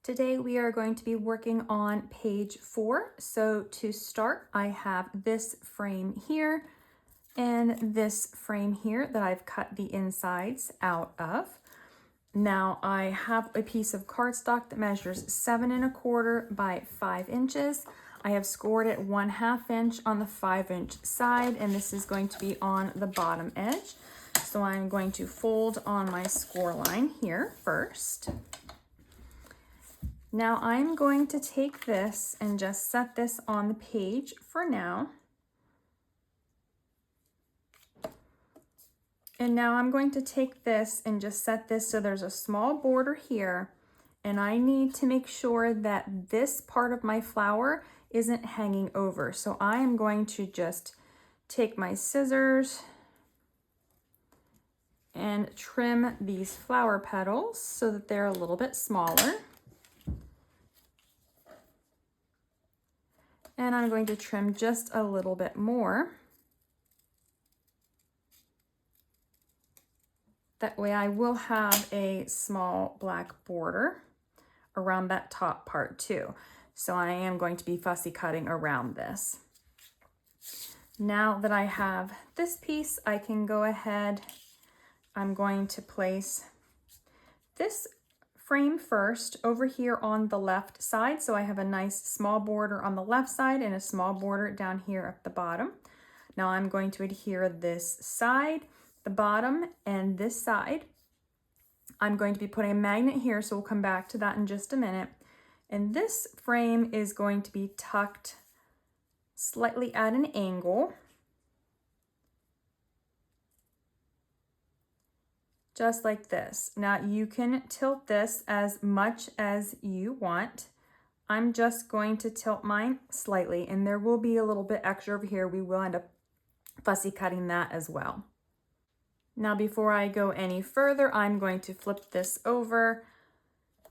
Today we are going to be working on page 4. So to start, I have this frame here and this frame here that I've cut the insides out of. Now I have a piece of cardstock that measures 7 1/4 by 5 inches. I have scored it 1/2 inch on the 5-inch side, and this is going to be on the bottom edge. So I'm going to fold on my score line here first. Now I'm going to take this and just set this on the page for now. And now I'm going to take this and just set this so there's a small border here, and I need to make sure that this part of my flower isn't hanging over. So I am going to just take my scissors and trim these flower petals so that they're a little bit smaller. And I'm going to trim just a little bit more. That way I will have a small black border around that top part too. So I am going to be fussy cutting around this. Now that I have this piece, I can go ahead. I'm going to place this frame first over here on the left side. So I have a nice small border on the left side and a small border down here at the bottom. Now I'm going to adhere this side, the bottom, and this side. I'm going to be putting a magnet here, so we'll come back to that in just a minute. And this frame is going to be tucked slightly at an angle. Just like this. Now you can tilt this as much as you want. I'm just going to tilt mine slightly, and there will be a little bit extra over here. We will end up fussy cutting that as well. Now before I go any further, I'm going to flip this over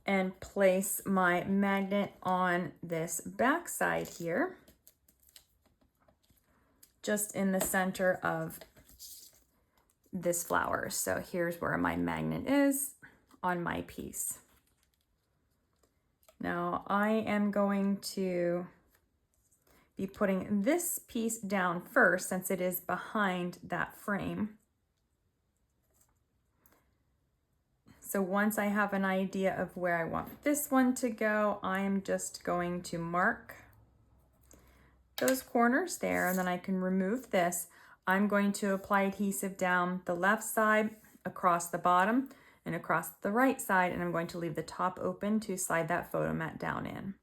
and place my magnet on this back side here, just in the center of this flower. So here's where my magnet is on my piece. Now I am going to be putting this piece down first since it is behind that frame. So once I have an idea of where I want this one to go, I am just going to mark those corners there, and then I can remove this. I'm going to apply adhesive down the left side, across the bottom, and across the right side, and I'm going to leave the top open to slide that photo mat down in.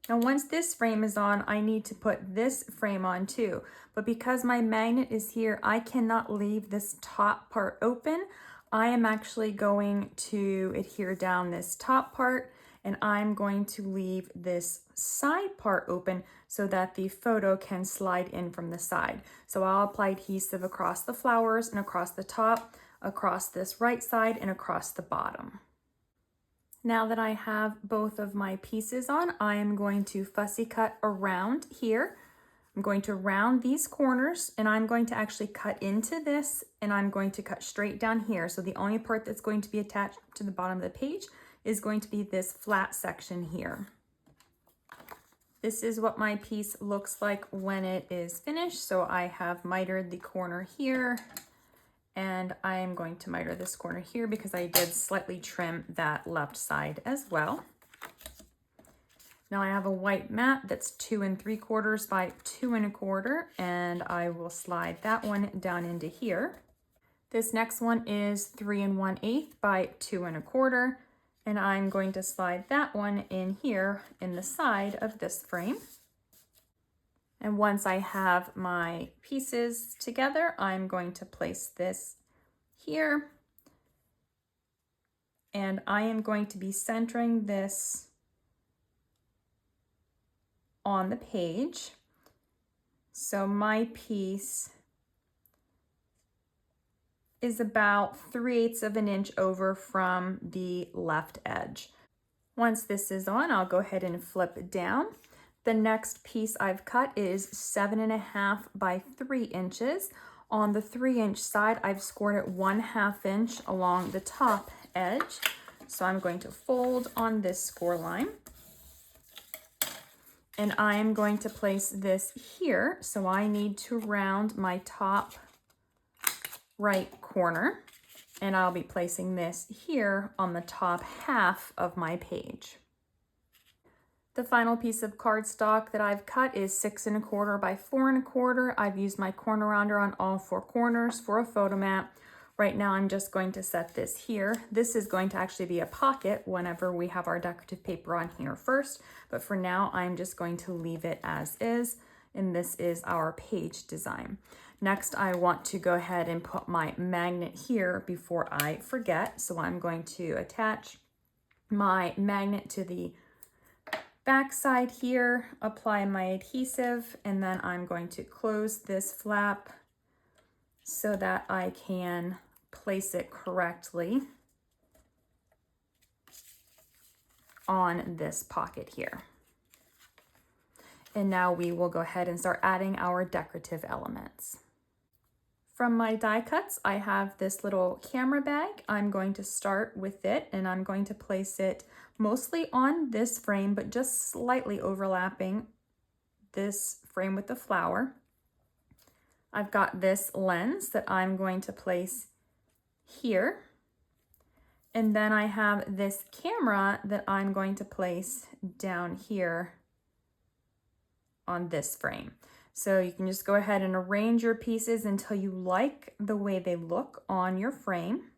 Now once this frame is on, I need to put this frame on too, but because my magnet is here, I cannot leave this top part open. I am actually going to adhere down this top part, and I'm going to leave this side part open so that the photo can slide in from the side. So I'll apply adhesive across the flowers and across the top, across this right side, and across the bottom. Now that I have both of my pieces on, I am going to fussy cut around here. I'm going to round these corners, and I'm going to actually cut into this, and I'm going to cut straight down here. So the only part that's going to be attached to the bottom of the page is going to be this flat section here. This is what my piece looks like when it is finished. So I have mitered the corner here, and I am going to miter this corner here because I did slightly trim that left side as well. Now I have a white mat that's 2 3/4 by 2 1/4, and I will slide that one down into here. This next one is 3 1/8 by 2 1/4, and I'm going to slide that one in here in the side of this frame. And once I have my pieces together, I'm going to place this here, and I am going to be centering this on the page. So my piece is about 3/8 of an inch over from the left edge. Once this is on, I'll go ahead and flip it down. The next piece I've cut is 7 1/2 by 3 inches. On the 3-inch side, I've scored it 1/2 inch along the top edge. So I'm going to fold on this score line. And I am going to place this here. So I need to round my top right corner. And I'll be placing this here on the top half of my page. The final piece of cardstock that I've cut is 6 1/4 by 4 1/4. I've used my corner rounder on all 4 corners for a photo mat. Right now I'm just going to set this here. This is going to actually be a pocket whenever we have our decorative paper on here first, but for now I'm just going to leave it as is, and this is our page design. Next, I want to go ahead and put my magnet here before I forget. So I'm going to attach my magnet to the back side here, apply my adhesive, and then I'm going to close this flap so that I can place it correctly on this pocket here. And now we will go ahead and start adding our decorative elements. From my die cuts, I have this little camera bag. I'm going to start with it, and I'm going to place it mostly on this frame, but just slightly overlapping this frame with the flower. I've got this lens that I'm going to place here. And then I have this camera that I'm going to place down here on this frame. So you can just go ahead and arrange your pieces until you like the way they look on your frame.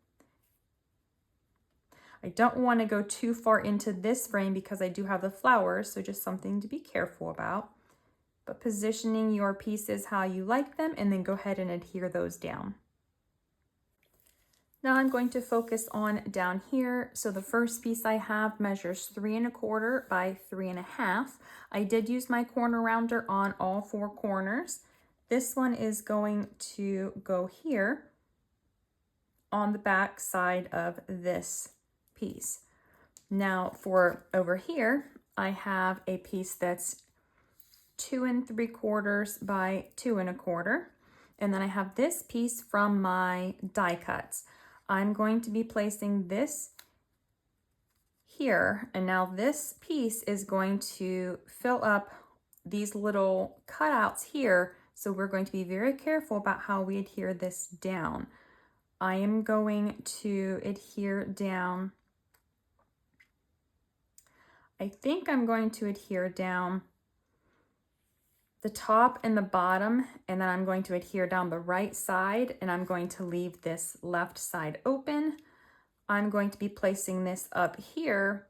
I don't want to go too far into this frame because I do have the flowers, so just something to be careful about. But positioning your pieces how you like them, and then go ahead and adhere those down. Now I'm going to focus on down here. So the first piece I have measures 3 1/4 by 3 1/2. I did use my corner rounder on all 4 corners. This one is going to go here on the back side of this piece. Now for over here, I have a piece that's 2 3/4 by 2 1/4. And then I have this piece from my die cuts. I'm going to be placing this here, and now this piece is going to fill up these little cutouts here, so we're going to be very careful about how we adhere this down. I am going to adhere down, I think I'm going to adhere down the top and the bottom, and then I'm going to adhere down the right side, and I'm going to leave this left side open. I'm going to be placing this up here,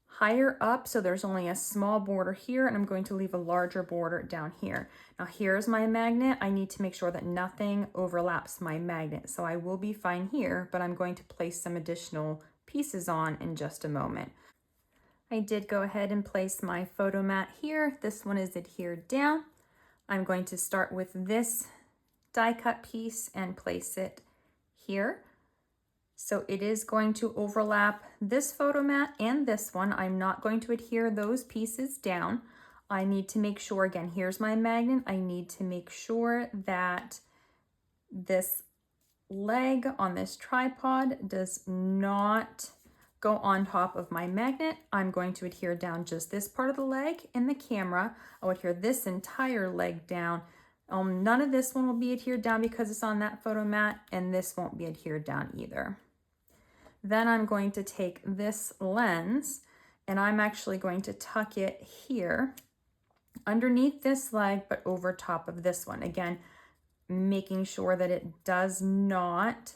higher up, so there's only a small border here, and I'm going to leave a larger border down here. Now here's my magnet. I need to make sure that nothing overlaps my magnet, so I will be fine here, but I'm going to place some additional pieces on in just a moment. I did go ahead and place my photo mat here. This one is adhered down. I'm going to start with this die cut piece and place it here. So it is going to overlap this photo mat and this one. I'm not going to adhere those pieces down. I need to make sure, again, here's my magnet. I need to make sure that this leg on this tripod does not go on top of my magnet. I'm going to adhere down just this part of the leg and the camera. I'll adhere this entire leg down. None of this one will be adhered down because it's on that photo mat, and this won't be adhered down either. Then I'm going to take this lens, and I'm actually going to tuck it here underneath this leg, but over top of this one. Again, making sure that it does not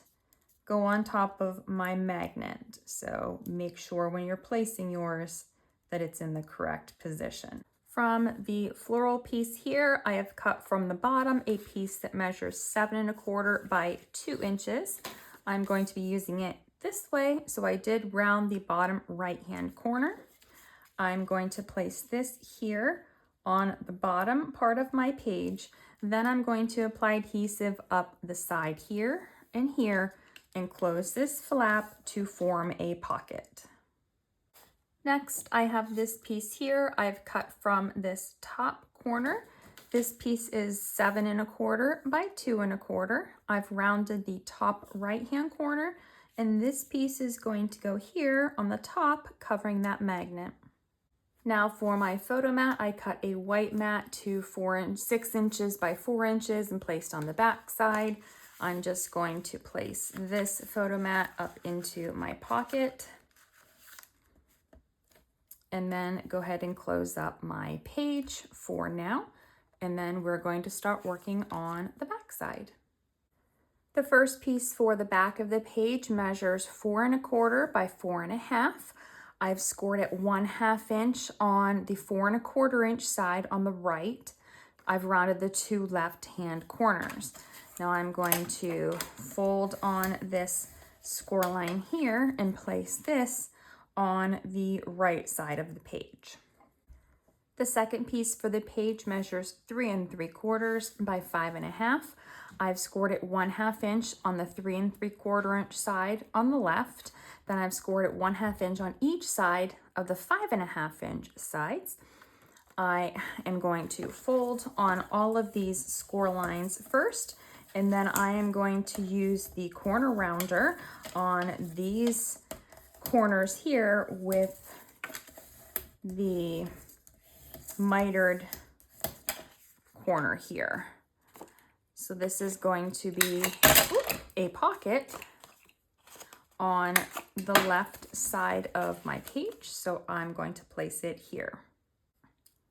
go on top of my magnet. So make sure when you're placing yours that it's in the correct position. From the floral piece here, I have cut from the bottom a piece that measures 7 1/4 by 2 inches. I'm going to be using it this way, so I did round the bottom right-hand corner. I'm going to place this here on the bottom part of my page. Then I'm going to apply adhesive up the side here and here and close this flap to form a pocket. Next, I have this piece here I've cut from this top corner. This piece is 7 1/4 by 2 1/4. I've rounded the top right-hand corner, And this piece is going to go here on the top, covering that magnet. Now for my photo mat, I cut a white mat to 6 inches by 4 inches and placed on the back side. I'm just going to place this photo mat up into my pocket and then go ahead and close up my page for now. And then we're going to start working on the back side. The first piece for the back of the page measures 4 1/4 by 4 1/2. I've scored it 1/2 inch on the 4 1/4 inch side on the right. I've rounded the 2 left-hand corners. Now I'm going to fold on this score line here and place this on the right side of the page. The second piece for the page measures 3 3/4 by 5 1/2. I've scored it 1/2 inch on the 3 3/4 inch side on the left. Then I've scored it 1/2 inch on each side of the 5 1/2 inch sides. I am going to fold on all of these score lines first, and then I am going to use the corner rounder on these corners here with the mitered corner here. So this is going to be a pocket on the left side of my page. So I'm going to place it here.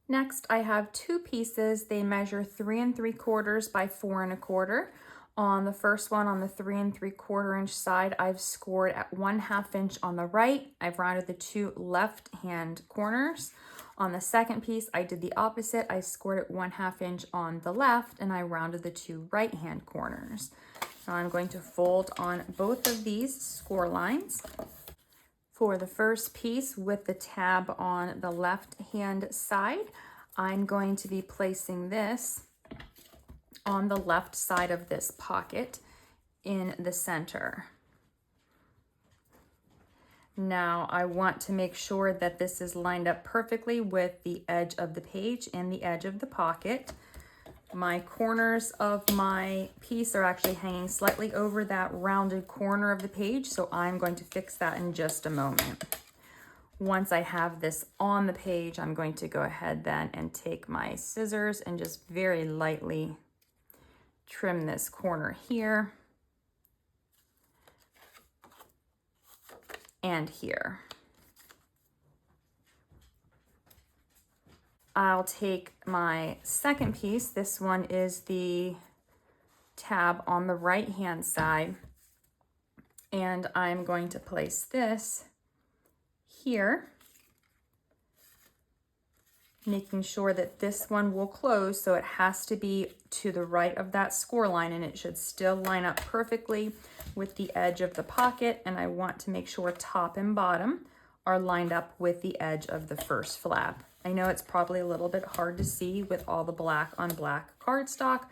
Next, I have 2 pieces. They measure 3 3/4 by 4 1/4. On the first one, on the 3 3/4 inch side, I've scored at 1/2 inch on the right. I've rounded the 2 left-hand corners. On the second piece, I did the opposite. I scored it 1/2 inch on the left and I rounded the 2 right-hand corners. Now I'm going to fold on both of these score lines. For the first piece with the tab on the left-hand side, I'm going to be placing this on the left side of this pocket in the center. Now I want to make sure that this is lined up perfectly with the edge of the page and the edge of the pocket. My corners of my piece are actually hanging slightly over that rounded corner of the page, so I'm going to fix that in just a moment. Once I have this on the page, I'm going to go ahead then and take my scissors and just very lightly trim this corner here and here. I'll take my second piece. This one is the tab on the right-hand side, and I'm going to place this here, making sure that this one will close, so it has to be to the right of that score line, and it should still line up perfectly with the edge of the pocket. And I want to make sure top and bottom are lined up with the edge of the first flap. I know it's probably a little bit hard to see with all the black on black cardstock,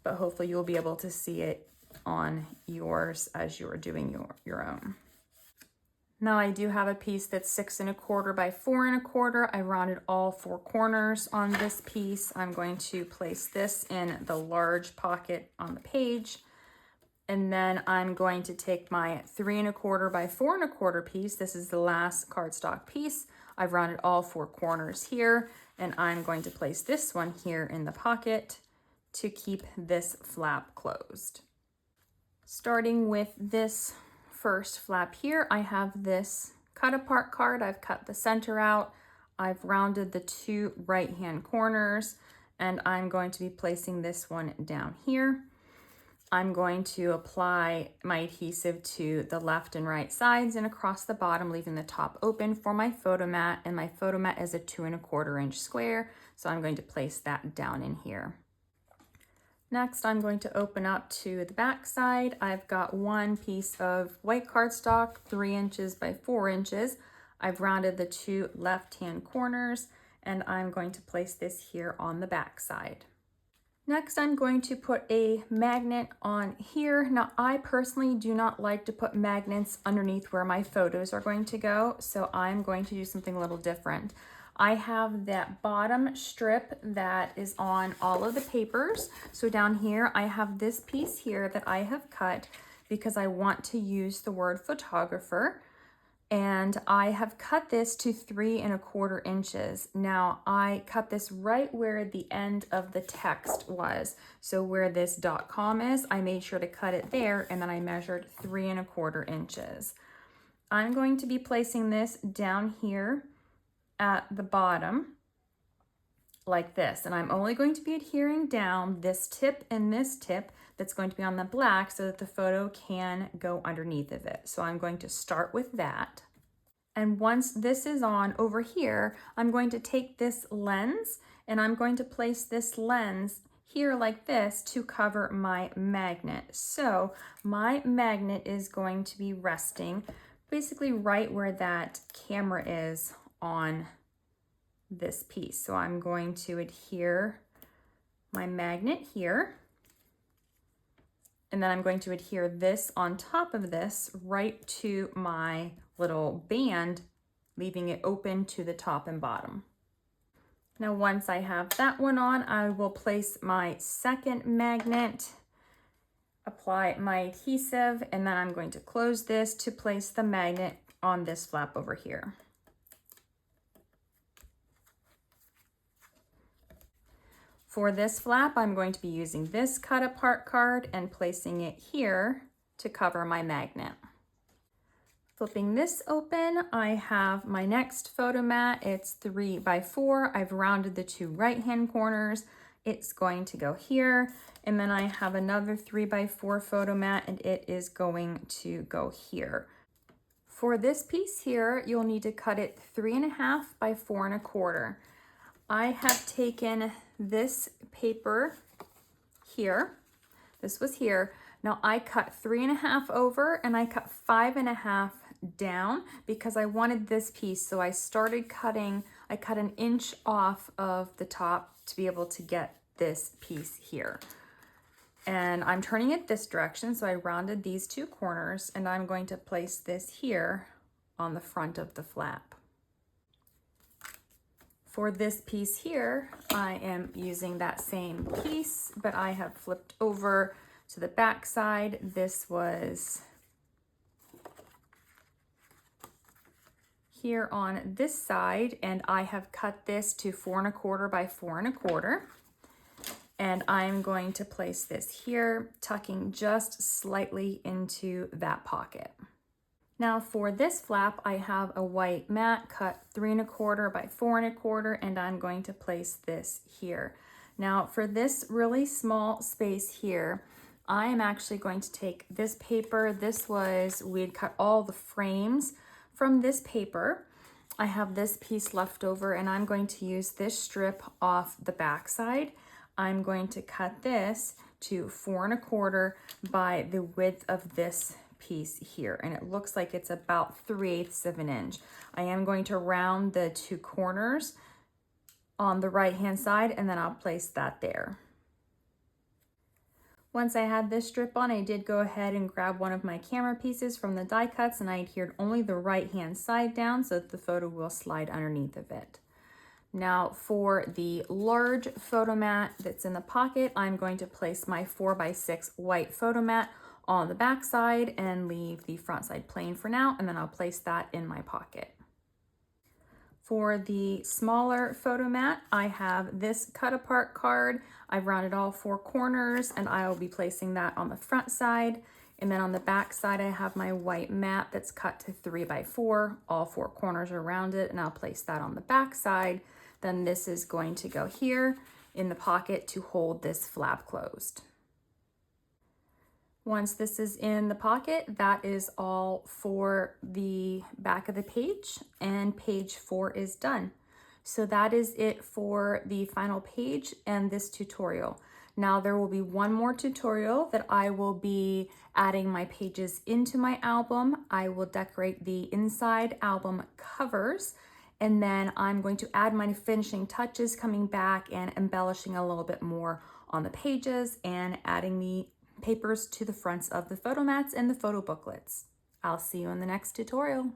but hopefully you'll be able to see it on yours as you're doing your own. Now I do have a piece that's 6 1/4 by 4 1/4. I rounded all 4 corners on this piece. I'm going to place this in the large pocket on the page. And then I'm going to take my 3 1/4 by 4 1/4 piece. This is the last cardstock piece. I've rounded all 4 corners here, and I'm going to place this one here in the pocket to keep this flap closed. Starting with this first flap here, I have this cut apart card. I've cut the center out. I've rounded the 2 right-hand corners, and I'm going to be placing this one down here. I'm going to apply my adhesive to the left and right sides and across the bottom, leaving the top open for my photo mat. And my photo mat is a 2 1/4 inch square, so I'm going to place that down in here. Next, I'm going to open up to the back side. I've got one piece of white cardstock, 3 inches by 4 inches. I've rounded the 2 left-hand corners, and I'm going to place this here on the back side. Next, I'm going to put a magnet on here. Now, I personally do not like to put magnets underneath where my photos are going to go, so I'm going to do something a little different. I have that bottom strip that is on all of the papers. So down here, I have this piece here that I have cut because I want to use the word photographer. And I have cut this to 3¼ inches. Now I cut this right where the end of the text was. So where this .com is, I made sure to cut it there, and then I measured 3¼ inches. I'm going to be placing this down here at the bottom like this, and I'm only going to be adhering down this tip and this tip that's going to be on the black so that the photo can go underneath of it. So I'm going to start with that. And once this is on over here, I'm going to take this lens and I'm going to place this lens here like this to cover my magnet. So my magnet is going to be resting basically right where that camera is on this piece. So I'm going to adhere my magnet here, and then I'm going to adhere this on top of this right to my little band, leaving it open to the top and bottom. Now once I have that one on, I will place my second magnet, apply my adhesive, and then I'm going to close this to place the magnet on this flap over here. For this flap, I'm going to be using this cut apart card and placing it here to cover my magnet. Flipping this open, I have my next photo mat. It's 3x4. I've rounded the two right-hand corners. It's going to go here. And then I have another 3x4 photo mat, and it is going to go here. For this piece here, you'll need to cut it 3½ by 4¼ I have taken this paper here. This was here. Now I cut 3½ over and I cut 5½ down because I wanted this piece. So I started cutting, I cut 1 inch off of the top to be able to get this piece here. And I'm turning it this direction. So I rounded these two corners and I'm going to place this here on the front of the flap. For this piece here, I am using that same piece, but I have flipped over to the back side. This was here on this side, and I have cut this to 4¼ by 4¼ and I'm going to place this here, tucking just slightly into that pocket. Now for this flap, I have a white mat cut 3¼ by 4¼ and I'm going to place this here. Now for this really small space here, I am actually going to take this paper. This was, we had cut all the frames from this paper. I have this piece left over and I'm going to use this strip off the back side. I'm going to cut this to 4¼ by the width of this piece here, and it looks like it's about 3/8 of an inch. I am going to round the two corners on the right hand side and then I'll place that there. Once I had this strip on, I did go ahead and grab one of my camera pieces from the die cuts and I adhered only the right hand side down so that the photo will slide underneath of it. Now for the large photo mat that's in the pocket, I'm going to place my 4x6 white photo mat on the back side and leave the front side plain for now, and then I'll place that in my pocket. For the smaller photo mat, I have this cut apart card. I've rounded all 4 corners and I will be placing that on the front side. And then on the back side, I have my white mat that's cut to 3x4. All 4 corners are rounded and I'll place that on the back side. Then this is going to go here in the pocket to hold this flap closed. Once this is in the pocket, that is all for the back of the page, and page 4 is done. So that is it for the final page and this tutorial. Now there will be one more tutorial that I will be adding my pages into my album. I will decorate the inside album covers, and then I'm going to add my finishing touches, coming back and embellishing a little bit more on the pages and adding the papers to the fronts of the photo mats and the photo booklets. I'll see you in the next tutorial.